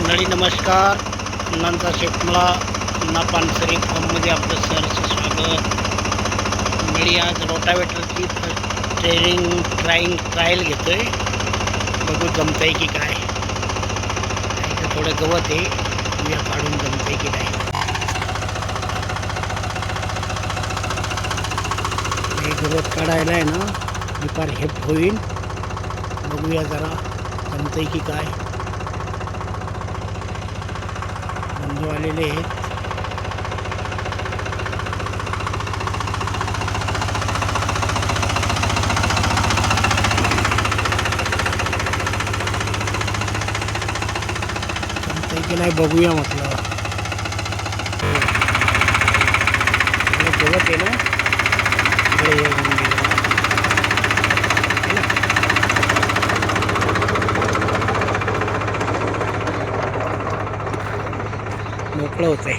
मंडळी नमस्कार. पुन्हा शेतमळा पुन्हा पानसरी फार्ममध्ये आपलं सहर्ष स्वागत. मंडळी आज रोटावेटरची ट्रायल घेतोय. बघू जमतंय की काय. इथं थोडं गवत आहे, बिया काढून जमतंय की नाही. हे गवत काढायला आहे ना, दुपार हेप होईल. बघूया जरा जमतंय की काय. बंधू आलेले आहेत. जमतंय की नाही बघूया म्हटलं. गवत आहे ना, मोकळं होतंय.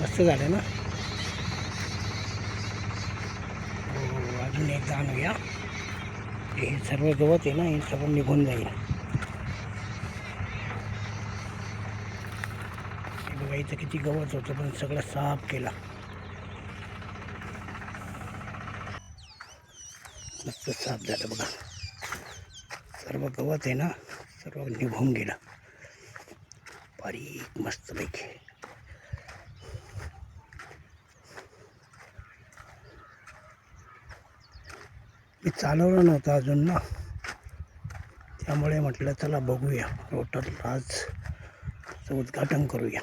मस्त झालं ना. अजून एक आणूया. हे सर्व गवत आहे ना, हे सर्व निघून जाईल. बघा इथं किती गवत होतं, पण सगळं साफ केला. मस्त साफ झालं बघा. सर्व गवत आहे ना, सर्व निघून गेलं बारीक मस्तपैकी. मी चालवलं नव्हतं अजून ना, त्यामुळे म्हटलं चला बघूया. रोटर आज उद्घाटन करूया.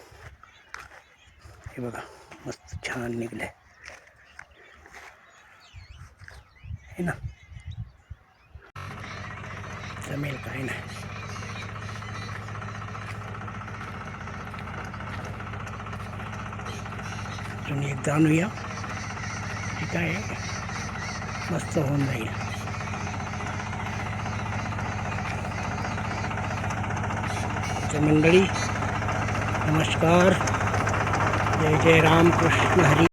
हे बघा मस्त छान निघले है ना. जमेल काय नाही. अजून एकदा आणूया. ठीक आहे, मस्त होऊन जाईल. मंडळी नमस्कार. जय जय राम कृष्ण हरी.